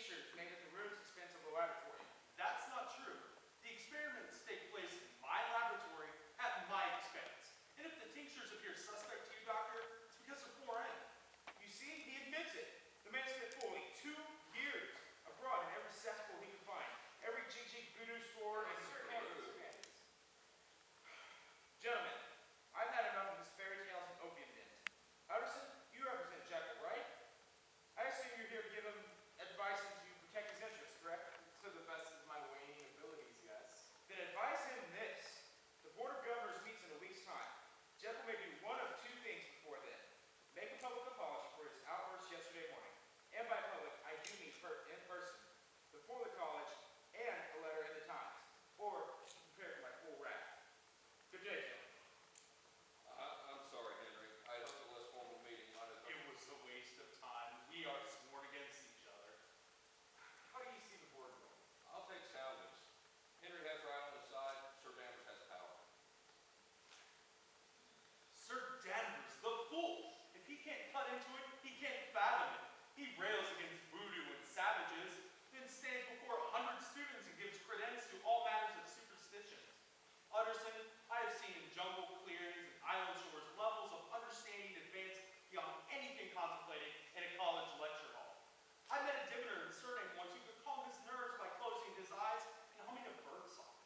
tinctures made at the room's expensive laboratory. That's not true. The experiments take place in my laboratory at my expense. And if the tinctures appear suspect to you, doctor, it's because of 4N. You see, he admits it. The man spent fully 2 years abroad in every cesspool he could find. Every jig voodoo store and Gentlemen, I've had enough of his fairy tales and opium dens. Madison, you represent Jekyll, right? I assume you're here to give him advice and to protect his interests, correct? To the best of my waning abilities, yes. Then advise him this. The Board of Governors meets in a week's time. Jekyll may do one of 2 things before then. Make a public apology for his outburst yesterday morning. And by public, I do mean in person, before the college, and a letter in the Times. Or prepare for my full wrath. Good day, gentlemen. I'm sorry, Henry. I hope a less formal meeting might have... It was a waste of time. We are sworn against each other. How do you see the board going? I'll take soundings. Henry has right on his side. Sir Danvers has power. Sir Danvers, the fool! If he can't cut into it, he can't fathom it. He rails against voodoo and savages, then stands before 100 students and gives credence to all matters of superstitions. Utterson, I have seen in jungle clearings and island shores levels of understanding advanced beyond anything contemplated in a college lecture hall. I met a diviner in surname once who could calm his nerves by closing his eyes and humming a bird song.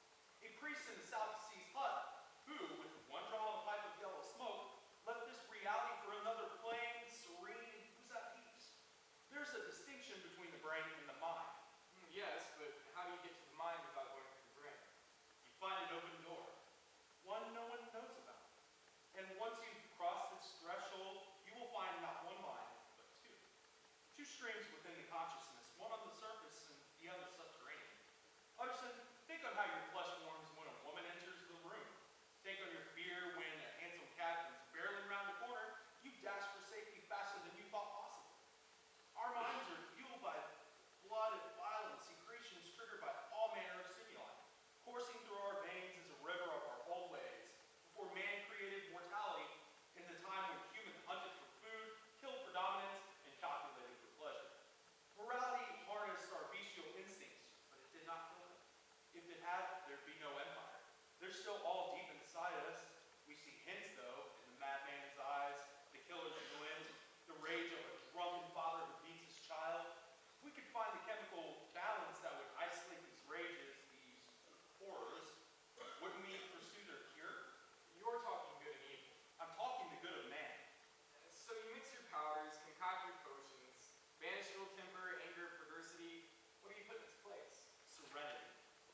A priest in the South Seas hut, who, with one draw of a pipe of yellow smoke, left this reality for another plain, serene, and who's at peace. There's a distinction between the brain and the mind. Yes, but how do you get to the mind without going to the brain? You find an open door, one no one knows about. And once you've crossed its threshold, you will find not one mind, but 2. 2 streams within the consciousness, one on the surface and the other subterranean. Utterson, think on how your flesh warms when a woman enters the room. Think on your fear when a handsome cat comes barreling around the corner, you dash for safety faster than you thought possible. Our minds are fueled by blood and violent secretions triggered by all manner of stimuli. Coursing through our veins is a river of our old ways, before man created mortality in the time when humans hunted for food, killed for dominance, and calculated for pleasure. Morality harnessed our bestial instincts, but it did not kill them. If it had, there'd be no empire. They're still all deep inside us. We see hints, though, in the madman's eyes, the killer's glint, the rage of a drunken father who beats his child. If we could find the chemical balance that would isolate these rages, these horrors, wouldn't we pursue their cure? You're talking good and evil. I'm talking the good of man. So you mix your powders, concoct your potions, banish ill temper, anger, perversity. What do you put in its place? Serenity.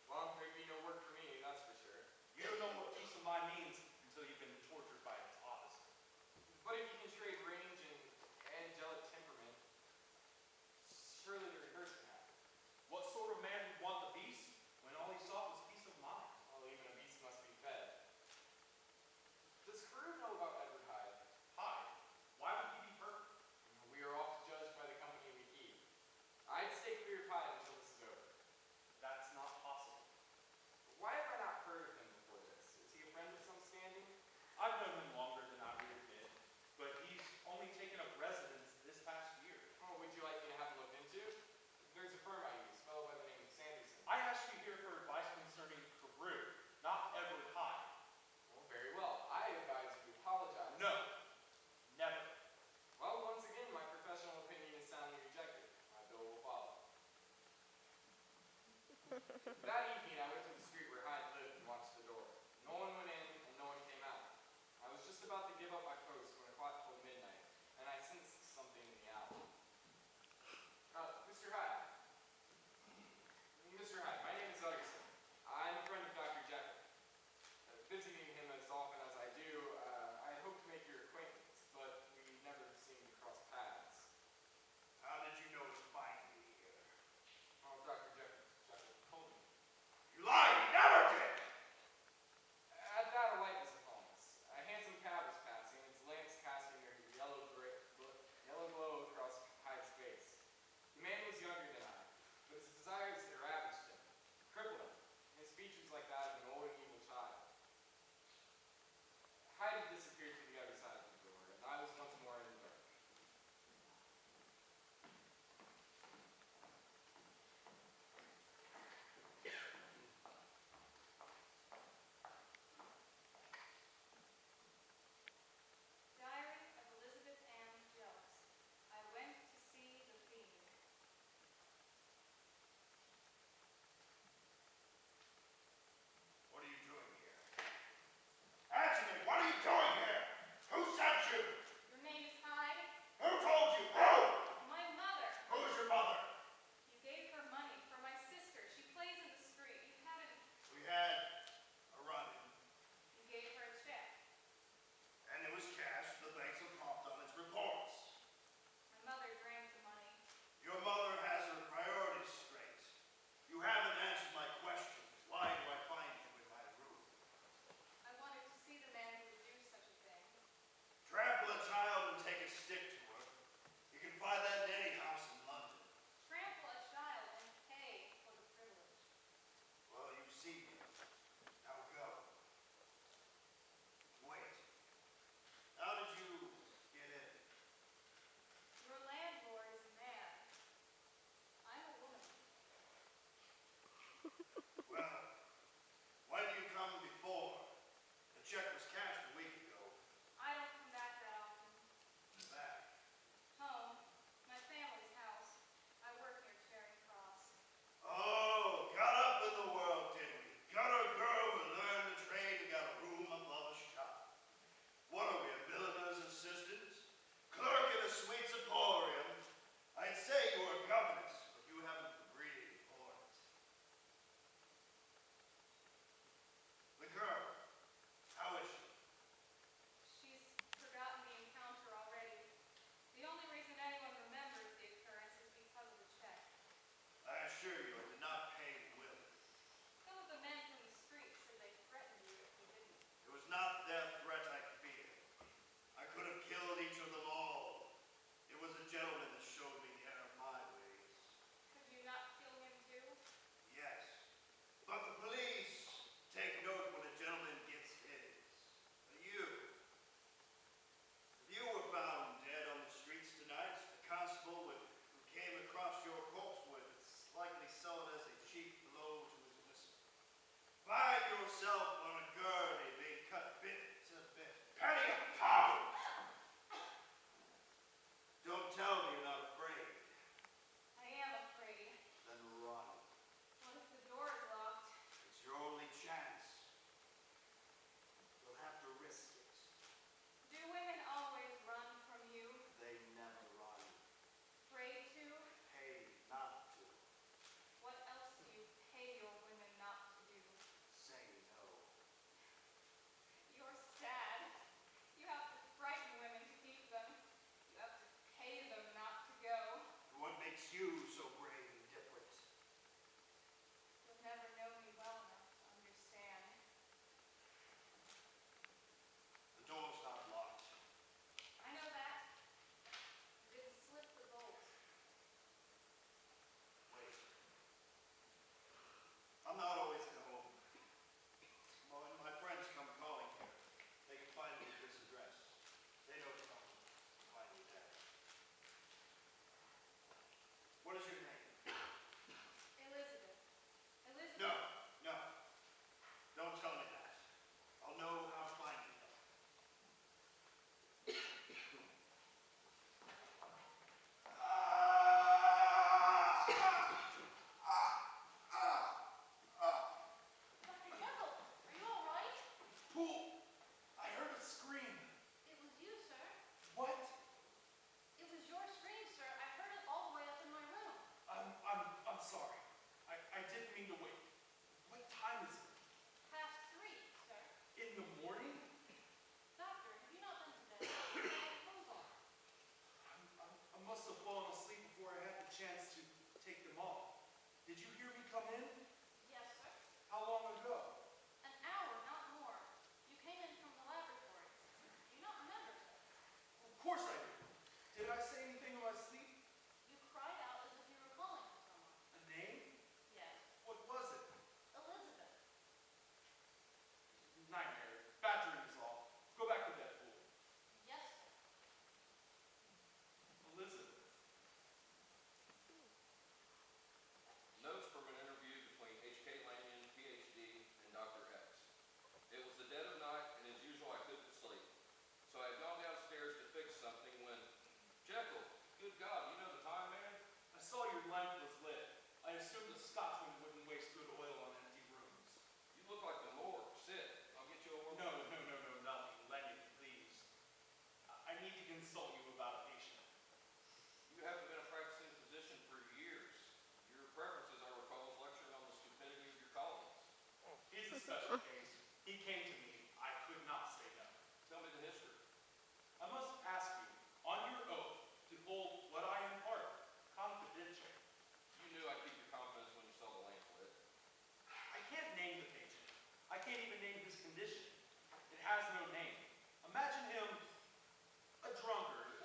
Well, there'd be no work for me, that's for sure. You don't know what peace of mind means until you've been tortured by its opposite. But if you can trade range and angelic temperament, surely the reverse can happen. What sort of man would want the beast when all he sought was peace of mind? Well, even a beast must be fed. Does Carew know about Edward Hyde? Hyde? Why would he be hurt? We are oft judged by the company we keep. I'd stay clear of Hyde until this is over. That's not possible. Why have I not heard of him before this? Is he a friend of some standing? I've known him longer than I would admit, but he's only taken up residence this past year. Oh, would you like me to have him looked into? There's a firm I use, a fellow by the name of Sanderson. I asked you here for advice concerning Carew, not Edward Hyde. Well, very well. I advise you apologize. No. Never. Well, once again, my professional opinion is soundly rejected. My bill will follow. That evening, I went to the street where Hyde lived and watched the door. No one went in, and no one came out. I was just about to give up my post when a clock told midnight, and I sensed something in the hour. Mr. Hyde. Mr. Hyde, my name is Augustine. I'm a friend of Dr. Jekyll. Visiting him as often as I do, I hope to make your acquaintance, but we never seem to cross paths. How did you know to find me here? Oh, Dr. Jekyll told me. Did you hear me come in? Yes, sir. How long ago? An hour, not more. You came in from the laboratory. Do you not remember, sir? Of course I do. Did I say anything in my sleep? You cried out as if you were calling for someone. A name? Yes. What was it? Elizabeth. Nightmare. Bad dream is all. Go back to bed, fool. Yes, sir. Elizabeth. Notes from an interview between H.K. Lanyon, Ph.D., and Dr. X. It was the dead of night, and as usual, I couldn't sleep. So I had gone downstairs to fix something when, Jekyll, good God, you know the time, man? I saw your lamp was lit. I assumed a Scotsman wouldn't waste good oil on empty rooms. You look like the morgue. Sit. I'll get you a warm No, nothing. Lenny, please. I need to consult you about a patient. You haven't been a practicing physician for years. Your preference, as I recall, is lecturing on the stupidity of your colleagues. He's a special case. He came to me. I could not say no. Tell me the history. I must ask you, on your oath, to hold what I impart confidential. You knew I'd keep your confidence when you saw the lamp lit. I can't name the patient. I can't even name his condition. It has no name. Imagine him a drunkard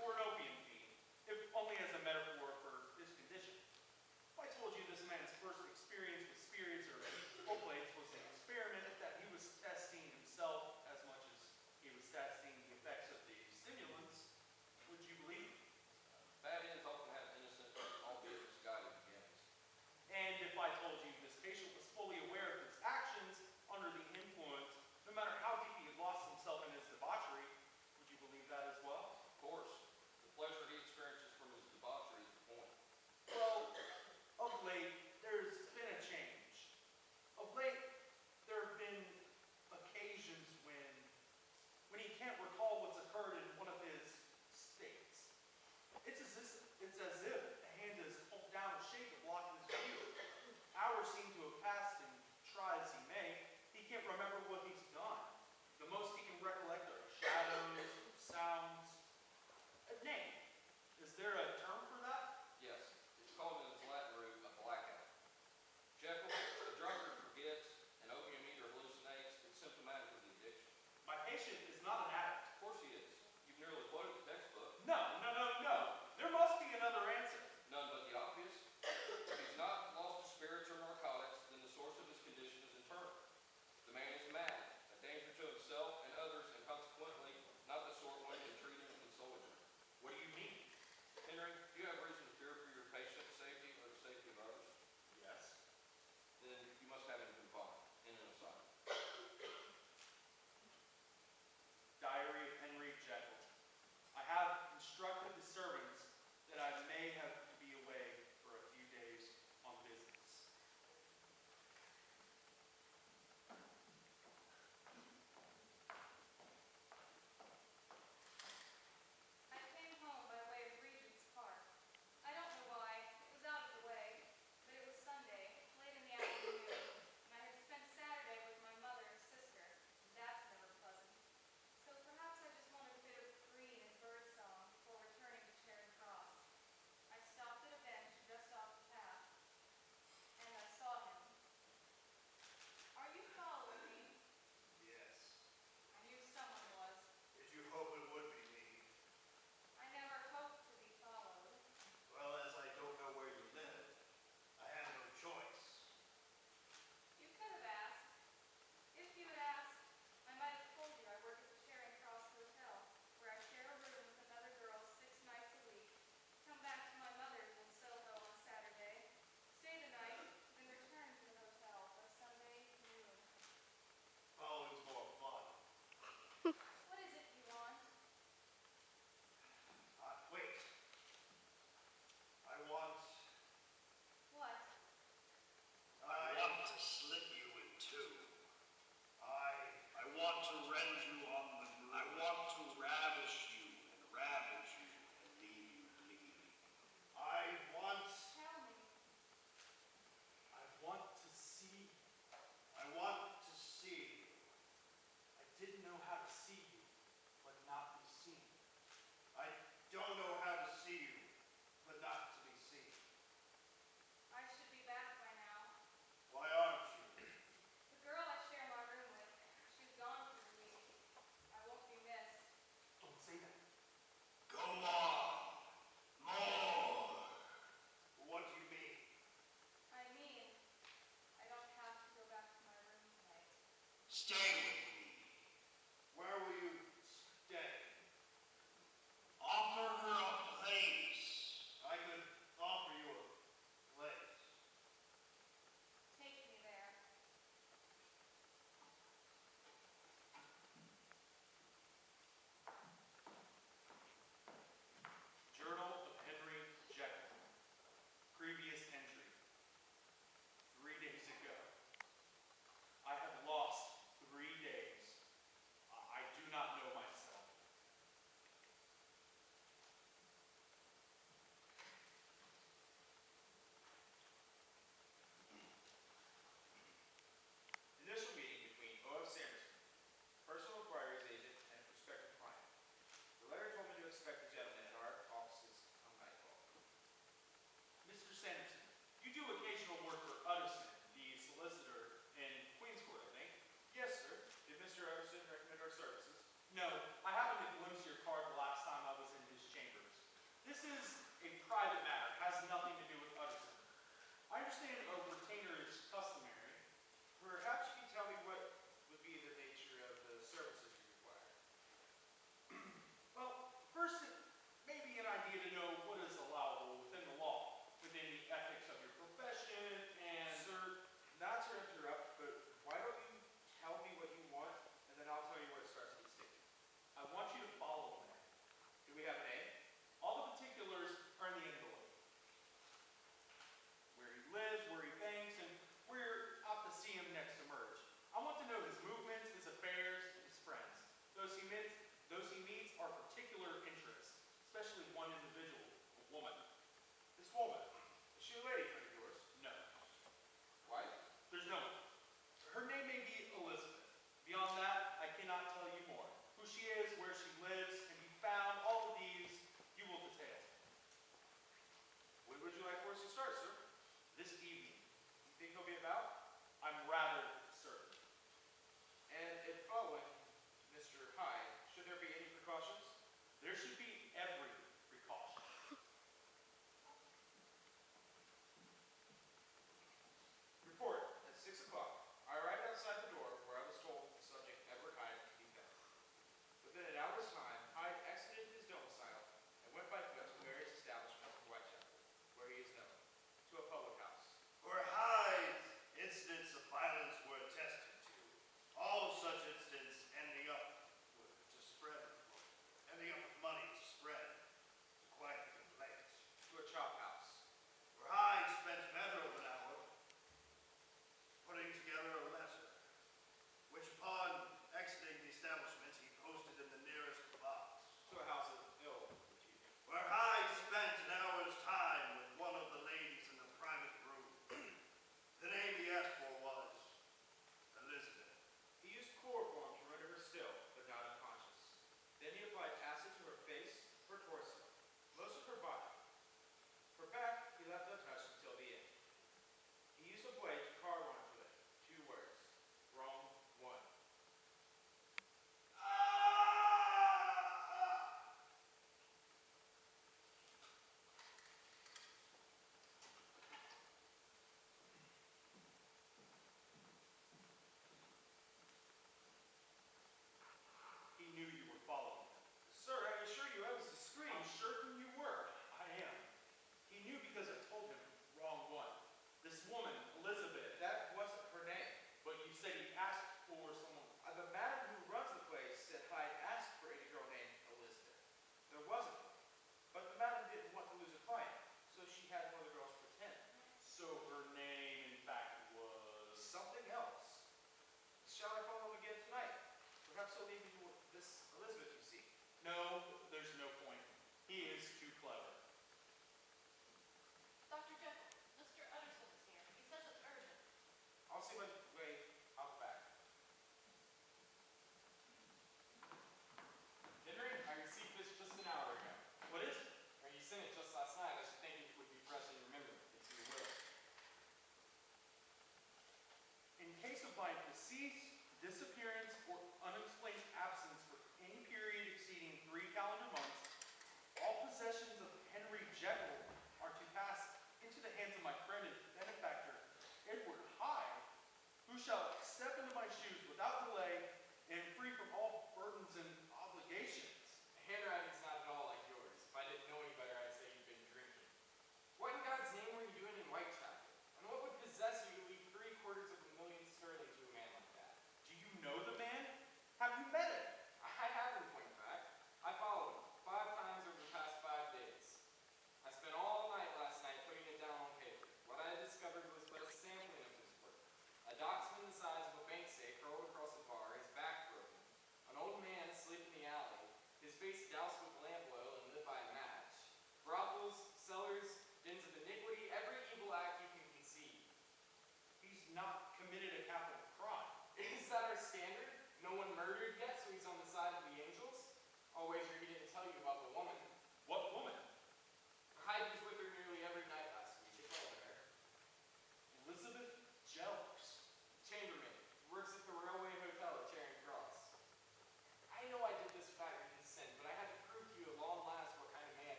is a private matter. It has nothing to do with Utterson. I understand a retainer is customary. Perhaps you can tell me what would be the nature of the services you require. Well, first, it may be an idea to know what is allowable within the law, within the ethics of your profession, and... Sir, not to interrupt, but why don't you tell me what you want, and then I'll tell you where it starts with the statement. I want you to follow me. Do we have an A? All the particulars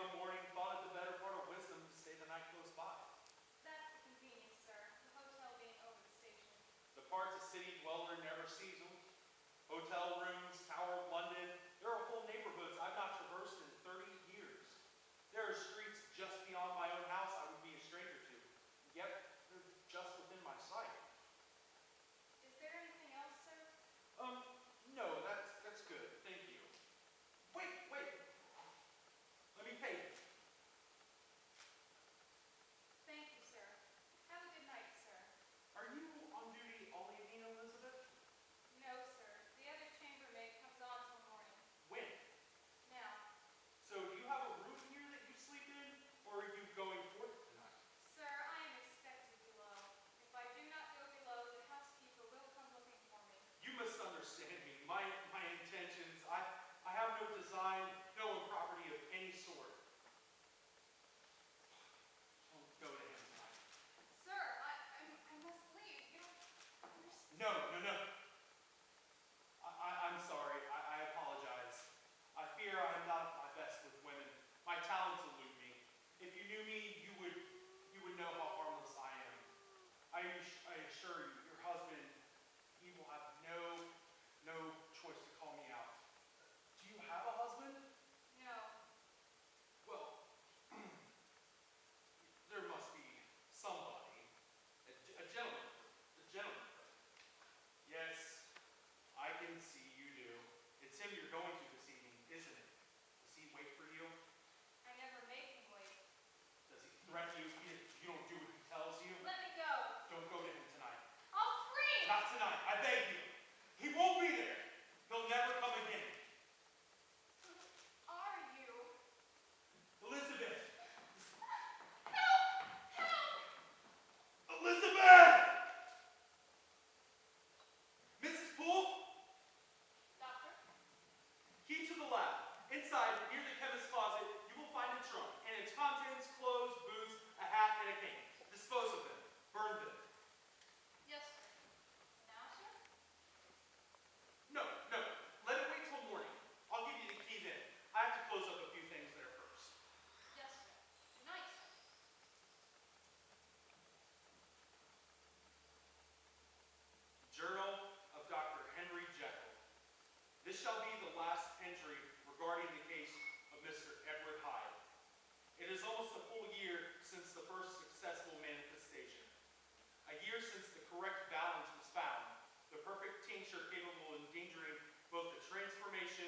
one morning, thought it the better part of wisdom to stay the night close by. That's the convenience, sir. The hotel being over the station. The parts a city dweller never sees them. Hotel rooms, Tower of London, there are whole neighborhoods I've not traversed in 30 years. There are streets just beyond my own house I would be a stranger to, yet they're just within my sight. Is there anything else, sir? No, that's good, thank you. Wait, let me pay you. Thank you, sir. Have a good night, sir. Are you on duty all evening, Elizabeth? No, sir. The other chambermaid comes on till morning. When? Now, So do you have a room here that you sleep in, or are you going forth tonight? sir, I am expected below. If I do not go below, the housekeeper will come looking for me. You misunderstand me. My intentions, I have no design, no improperty of any sort. Don't go to him tonight. Sir, I must leave. You don't understand. No. I'm sorry. I apologize. I fear I am not at my best with women. My talents elude me. If you knew me, you would know how harmless I am. I assure you, your husband, he will have no choice to call me out. Do you have a husband? No. Well, there must be somebody. A gentleman. A gentleman. Yes, I can see you do. It's him you're going to this evening, isn't it? Does he wait for you? I never make him wait. Does he threaten you if you don't do what he tells you? Let me go. Don't go to him tonight. I'll scream. Not tonight, I beg you. He won't be there. He'll never come again. Who are you? Elizabeth! Help! Help! Elizabeth! Mrs. Poole? Doctor? Key to the lab. Inside, near the chemist's closet, you will find a trunk, and its contents, clothes, boots, a hat, and a cane. Dispose of them. Burn them. Yes, sir. Now, sir? No. Let it wait till morning. I'll give you the key then. I have to close up a few things there first. Yes, sir. Good night, sir. Journal of Dr. Henry Jekyll. This shall be the last entry regarding the case of Mr. Edward Hyde. It is almost a full year since the first successful manifestation. A year since the correct balance was found, the perfect tincture capable of endangering both the transformation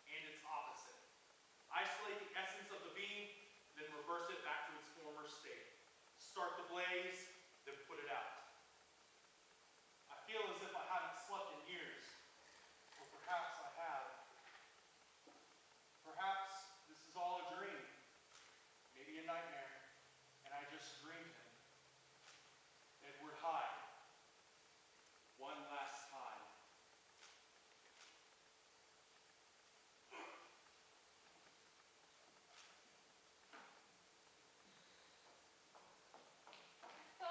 and its opposite. Isolate the essence of the being, then reverse it back to its former state. Start the blaze, then put it out. I feel as if I haven't slept in years, or perhaps I have. Perhaps this is all a dream, maybe a nightmare, and I just dreamed him. Edward Hyde, one last time. I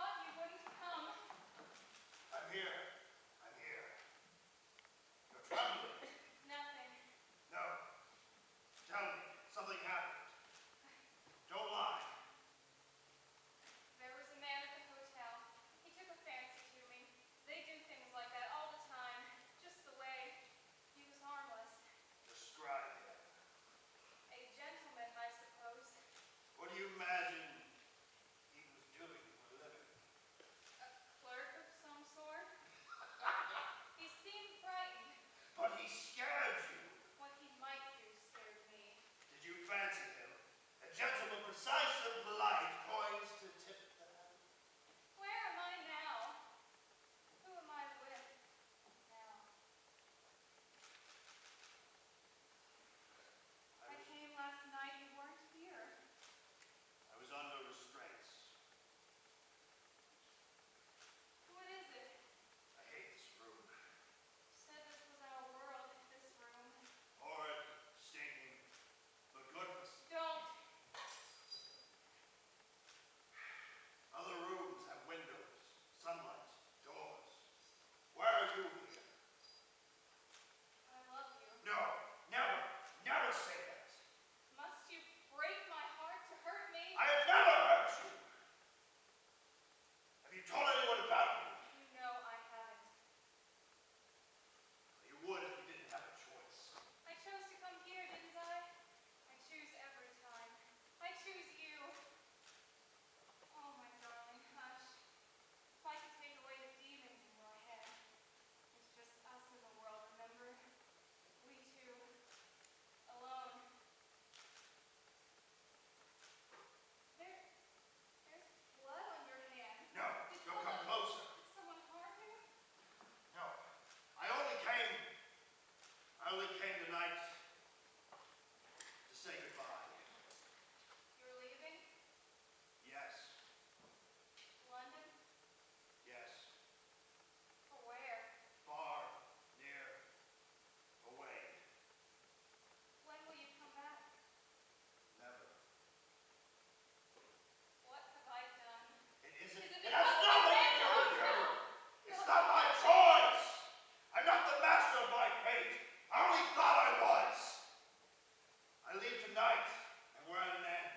tonight, and we're at an end.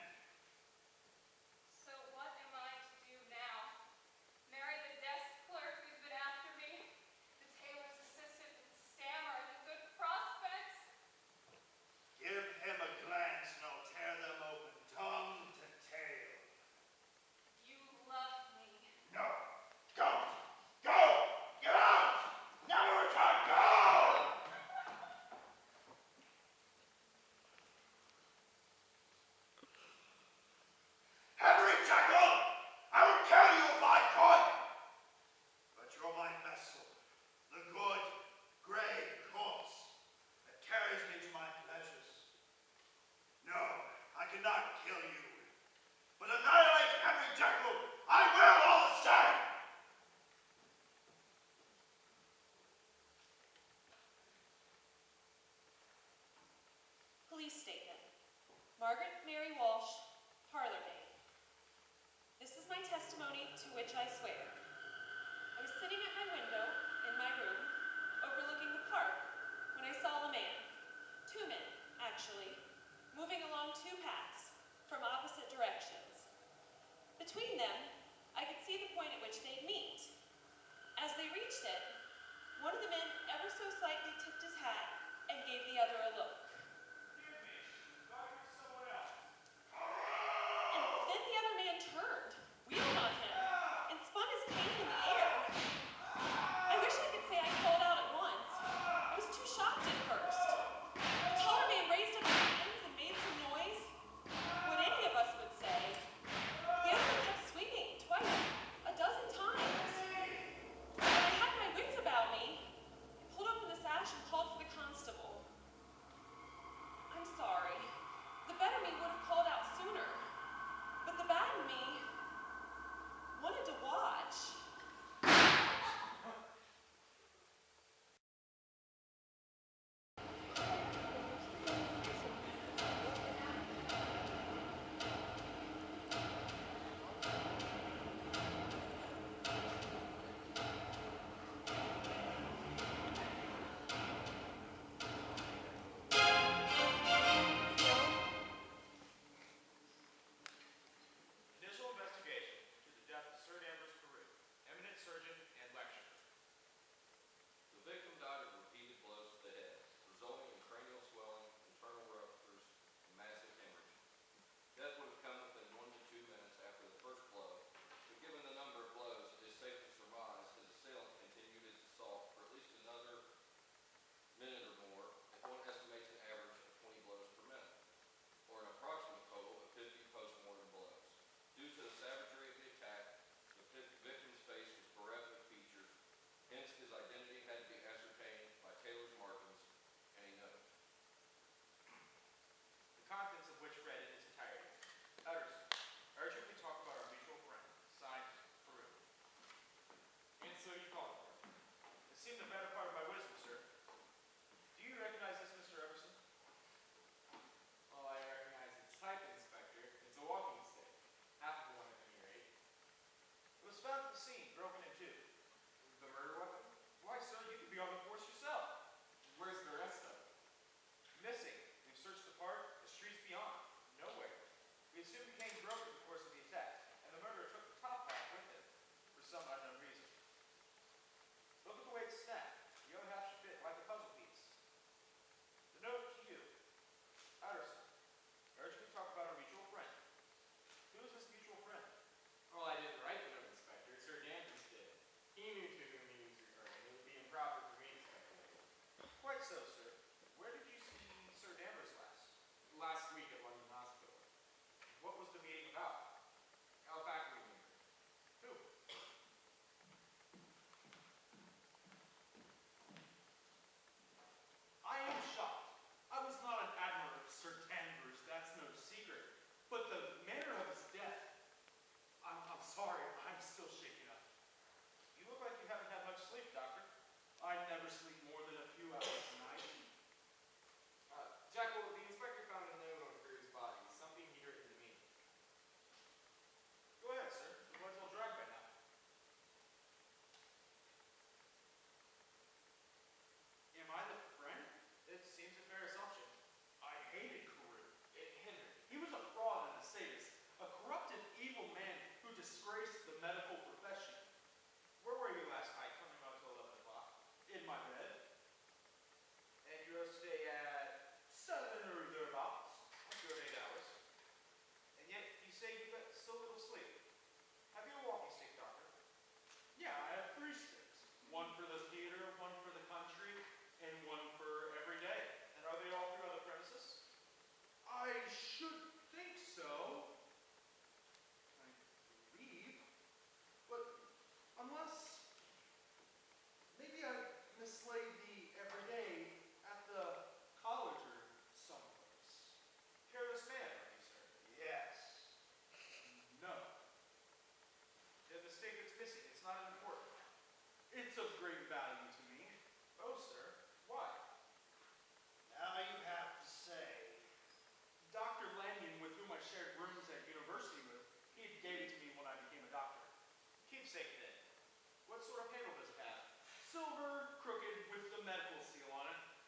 So what am I to do now? Marry the desk clerk who's been after me? The tailor's assistant with stammer and the good prospects? Give him a glance and I'll tear them open, tongue to tail. You love me. No, don't, go, get out, never return, go! Henry Jekyll, I would kill you if I could, but you're my vessel, the good, gray corpse that carries me to my pleasures. No, I cannot kill you, but annihilate Henry Jekyll, I will all the same! Police statement. Margaret Mary Walsh, parlor maid. This is my testimony to which I swear. I was sitting at my window in my room, overlooking the park, when I saw a man, two men, actually, moving along two paths from opposite directions. Between them, I could see the point at which they'd meet. As they reached it, one of the men ever so slightly tipped his hat and gave the other a look. And then the other man turned, wheeled on him, and spun his cane in the air. I wish I could say I called out at once. I was too shocked at first. The taller man raised up his hands and made some noise. What any of us would say. The other one kept swinging twice, a dozen times. When I had my wits about me, I pulled open the sash and called for the constable.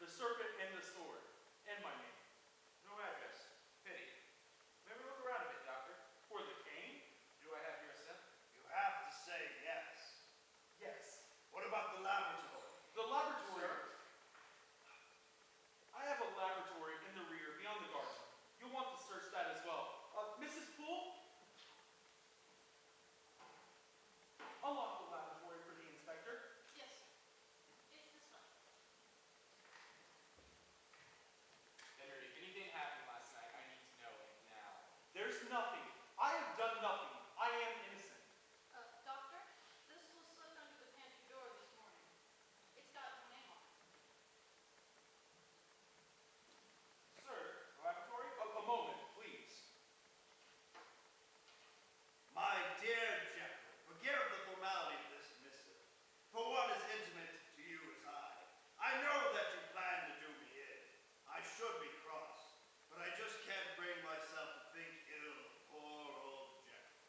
the serpent and the sword, and my name. No address. Pity. Maybe look around a bit, Doctor. For the cane? Do I have your assent? You have to say yes. Yes. What about the laboratory? The laboratory. Sir? I have a laboratory in the rear beyond the garden. You'll want to search that as well. Mrs. Poole? Unlock the laboratory for the inspector. Yes, sir. It's this one. Henry, if anything happened last night, I need to know it now. There's nothing. I have done nothing. I am innocent. Doctor, this was slipped under the pantry door this morning. It's got no name on it. Sir, laboratory? A moment, please. My dear Jekyll, forgive the formality of this missive. For one as intimate to you as I know that you plan to do me in. I should be cross, but I just can't bring myself to think ill of poor old Jekyll.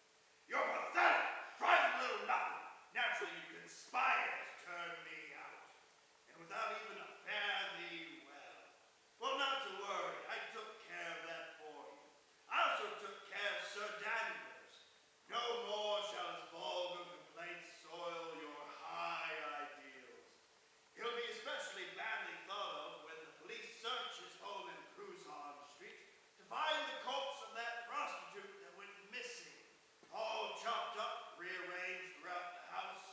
You're pathetic, private little nothing. Naturally, you conspire to turn me out. And without even a fare thee well. Well, not to worry, I took care of that for you. I also took care of Sir Danvers. No more shall his vulgar complaints soil your high ideals. He'll be especially badly thought of when the police search his home in Cruzon Street to find the corpse of that prostitute that went missing, all chopped up, rearranged throughout the house,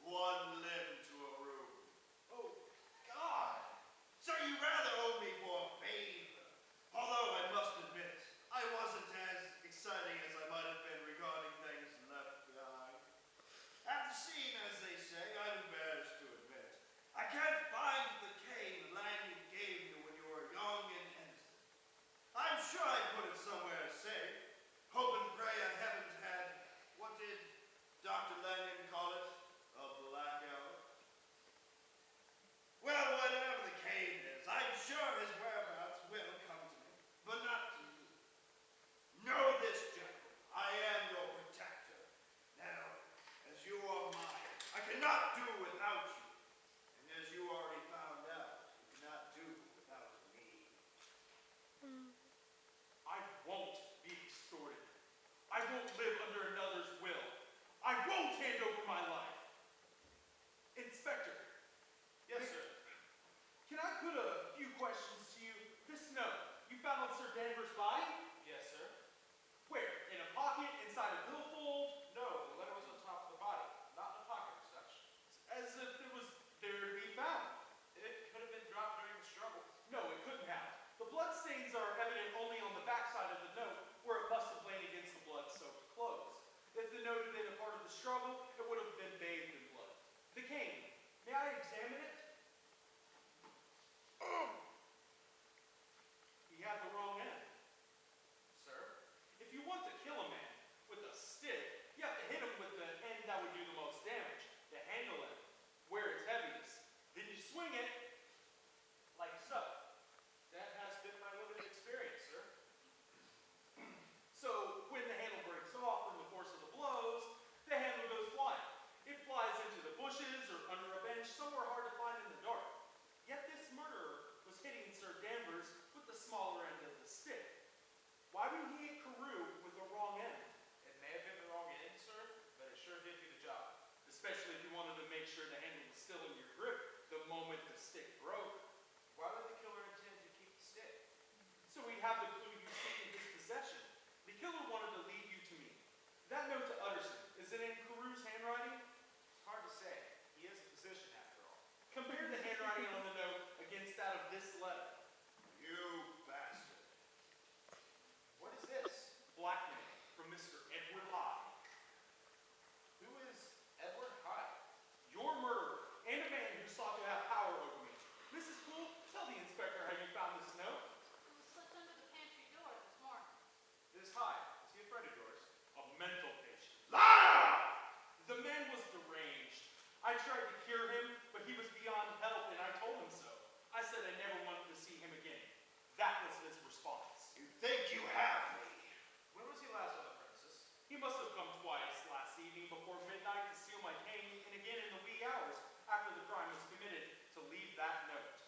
one limb to a room. Oh, God! So you rather owe me for a favor. Although I must admit, I wasn't as exciting as I might have been regarding things left behind. After seeing, as they say, I'm embarrassed to admit, I can't find the cane Lanyon gave you when you were young and innocent. I'm sure I put it somewhere safe. Hope and pray I haven't had, what did Dr. Lanyon call it? A black hour? Well, whatever the cane is, I'm sure his whereabouts will come to me, but not to you. Know this, Jekyll, I am your protector. Now, as you are mine, I cannot do without you. And as you already found out, you cannot do without me. I won't be extorted. I won't live under another's will. I won't hand over my life. Inspector. Yes, sir. Can I put a few questions to you? This note, you found on Sir Danvers' body? Yes, sir. Where? In a pocket, inside a billfold? No, the letter was on top of the body, not in a pocket or such. As if it was there to be found. It could have been dropped during the struggle. No, it couldn't have. The blood stains are evident only on the backside of the note, where it must have lain against the blood-soaked clothes. If the note had been a part of the struggle, it would have been bathed in blood. The cane, may I examine it? He had the wrong end. Sir? If you want to kill a man with a stick, you have to hit him with the end that would do the most damage, the handle end, where it's heaviest. Then you swing it like so. That has been my limited experience, sir. So when the handle breaks off from the force of the blows, the handle goes flying. It flies into the bushes or under a bench, somewhere hard to find in the dark. Yet this murderer was hitting Sir Danvers with the smaller end of the stick. Why would he hit Carew with the wrong end? It may have been the wrong end, sir, but it sure did do the job. Especially if you wanted to make sure the handle was still in your grip the moment the stick broke. Why would the killer intend to keep the stick? So we have the clue you stick in his possession. The killer wanted to lead you to me. That note to Utterson, is it in Carew's handwriting? It's hard to say. He is a physician, after all. Compare the handwriting on the note against that of this letter. You bastard. What is this? Blackmail from Mr. Edward Hyde. Who is Edward Hyde? Your murderer, and a man who sought to have power over me. Mrs. Poole, tell the inspector how you found this note. It was slipped under the pantry door this morning. This Hyde. Is he a friend of yours? A mental patient. Liar! The man was deranged. I tried to cure him, but he was beyond help, and I told him so. I said I never wanted to see him again. That was his response. You think you have me? When was he last on the premises? He must have come twice last evening before midnight to steal my cane, and again in the wee hours after the crime was committed to leave that note.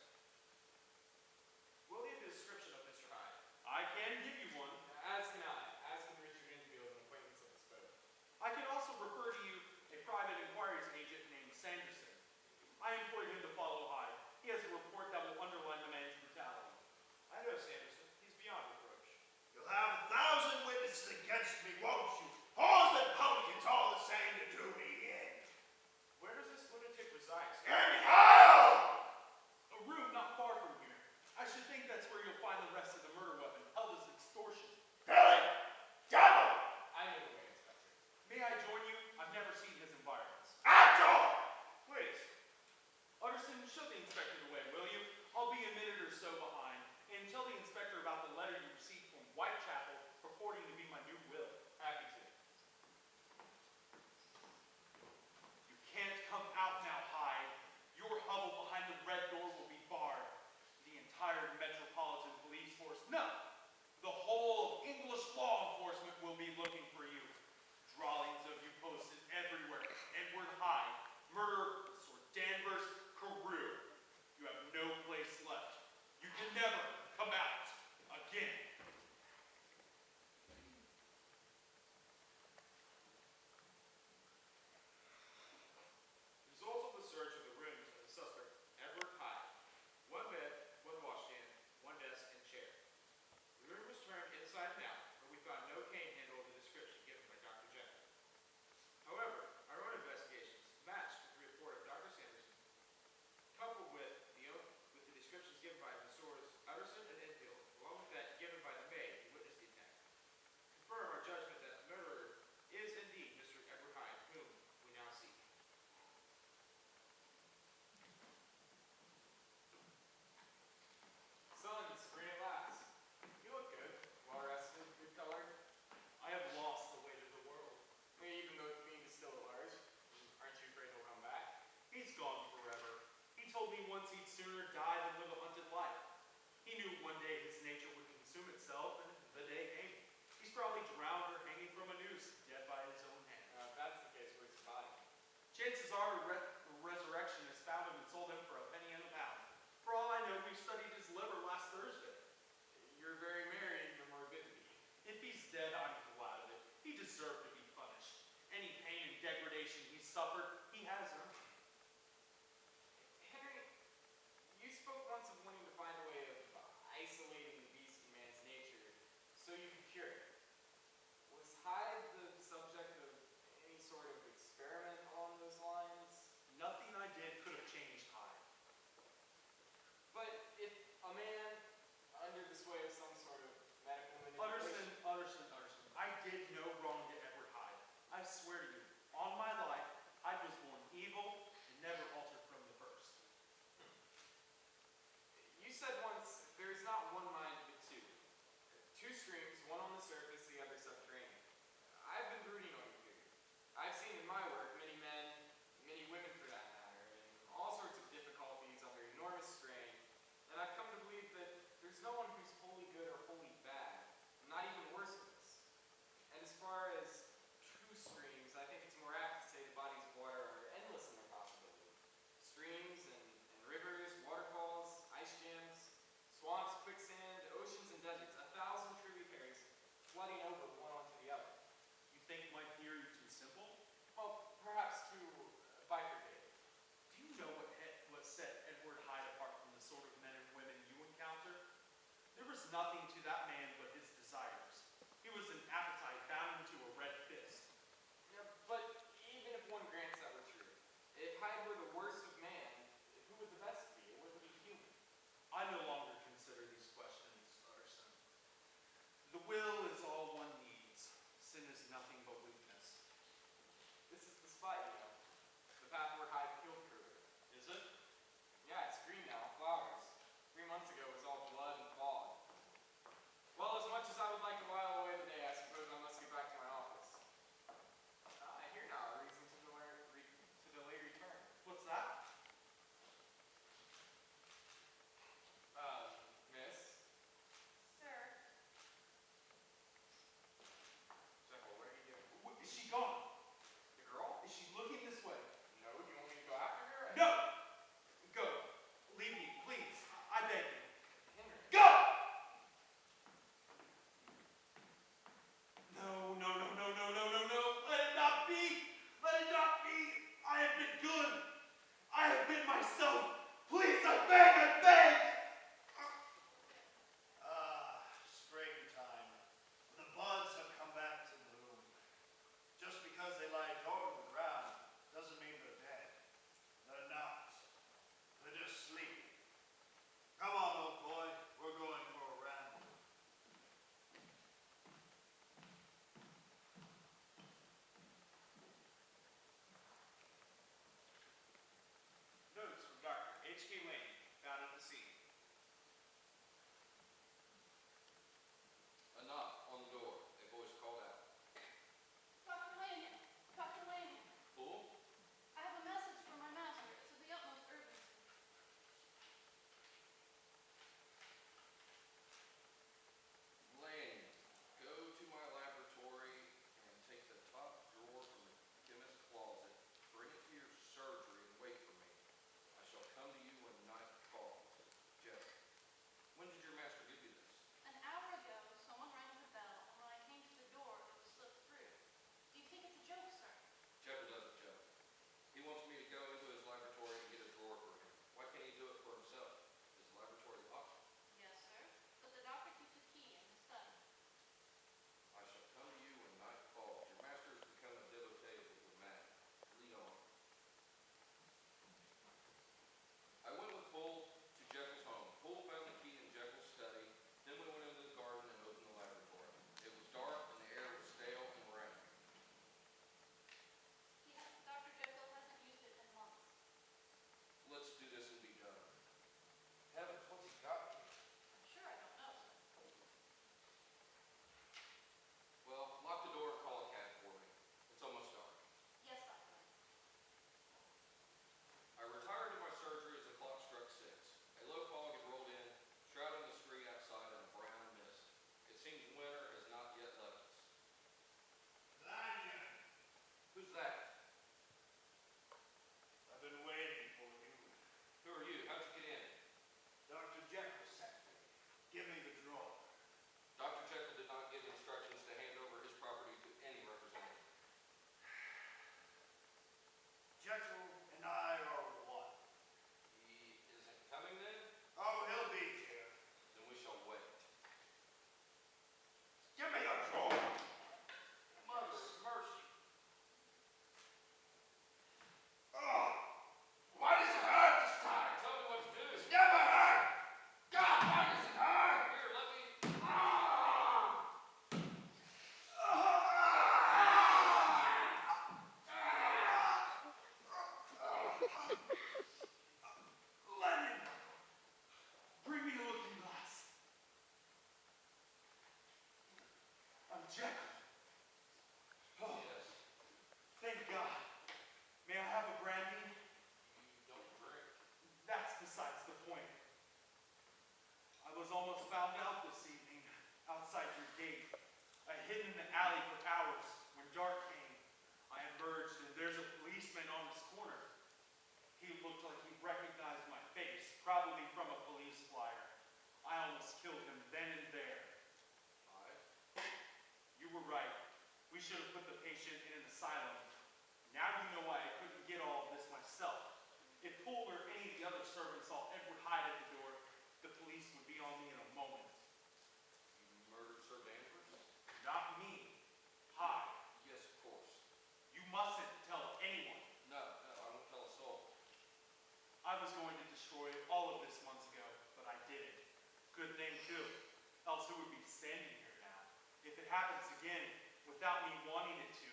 happens again without me wanting it to,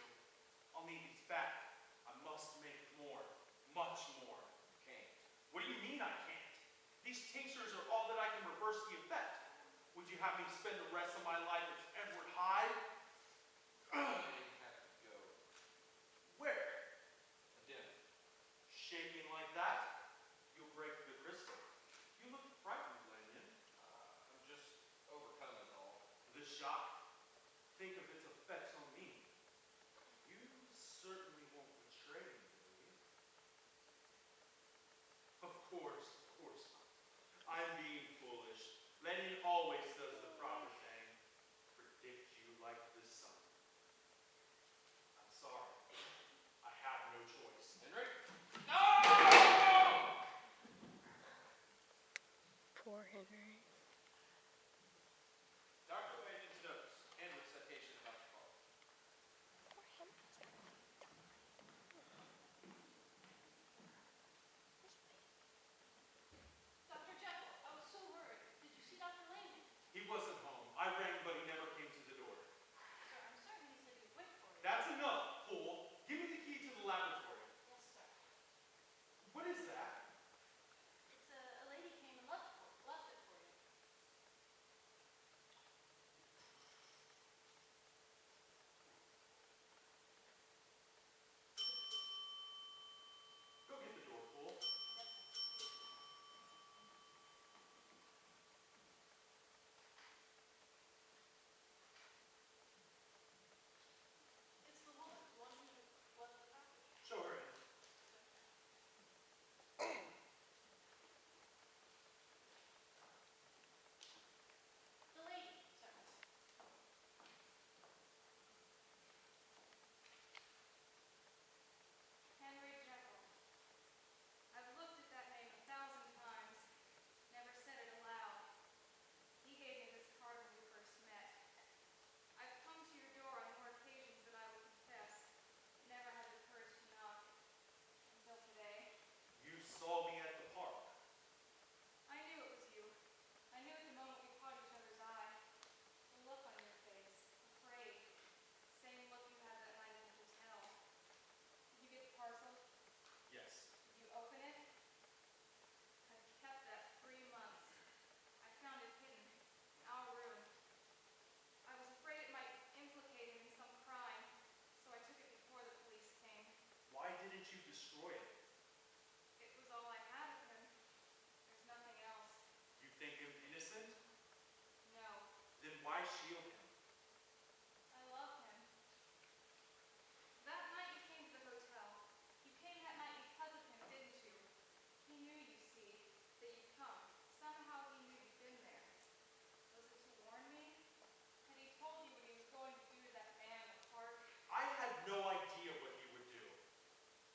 I'll need these back. I must make more, much more. Can't. What do you mean I can't? These tinctures are all that I can reverse the effect. Would you have me spend the rest of my life as Edward Hyde? You have to go. Where? A dinner. Shaking like that? You'll break the crystal. You look frightened, Lanyon. I'm just overcome is all. The shock? Think of its effects on me. You certainly won't betray me, will you? Of course not. I'm being foolish. Lanyon always does the proper thing. Predict you like the sun. I'm sorry. I have no choice. Henry? Poor Henry. Dr. Lanyon's notes and recitation about the call. Dr. Jekyll, I was so worried. Did you see Dr. Lanyon? He wasn't home. I rang, but he never came to the door. Sir, I'm certain he said he'd wait for you. That's enough, fool. Give me the key to the laboratory. Yes, sir. What is that? It's a lady came and left it for you. Go get the door, fool. Yes, sir. It's the woman, the one who left the package. Show her in. The lady, sir. Henry Jekyll. I've looked at that name 1,000 times, never said it aloud. He gave me this card when we first met. I've come to your door on more occasions than I would confess, never had the courage to knock until today. You saw me at the park. I knew it was you. I knew at the moment we caught each other's eye. The look on your face, afraid. Same look you had that night in the hotel. Did you get the parcel? Yes. Did you open it? I've kept that 3 months. I found it hidden in our room. I was afraid it might implicate him in some crime, so I took it before the police came. Why didn't you destroy it? It was all I had of him. There's nothing else. You think him innocent? No. Then why shield him? I love him. That night you came to the hotel. You came that night because of him, didn't you? He knew, you see, that you'd come. Somehow he knew you'd been there. Was it to warn me? Had he told you what he was going to do to that man in the park? I had no idea what he would do.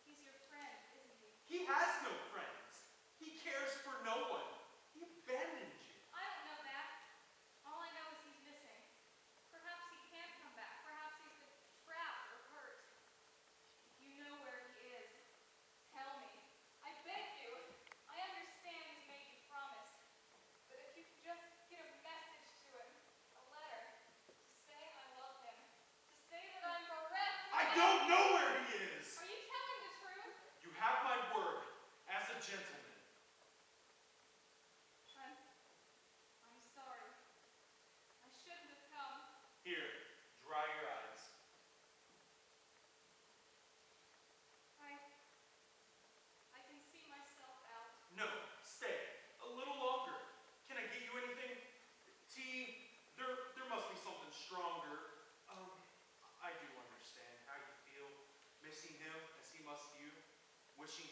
He's your friend, isn't he? He has no friends. He cares for no one. He abandoned you. I don't know that. All I know is he's missing. Perhaps he can't come back. Perhaps he's been trapped or hurt. If you know where he is, tell me. I beg you. I understand he's made you promise. But if you could just get a message to him, a letter, to say I love him, to say that I'm bereft of I him. don't know where he is. Are you telling the truth? You have my word as a gentleman. I'm sorry. I shouldn't have come. Here, dry your eyes. I can see myself out. No, stay. A little longer. Can I get you anything? Tea? There must be something stronger. I do understand how you feel. Missing him as he must you. Wishing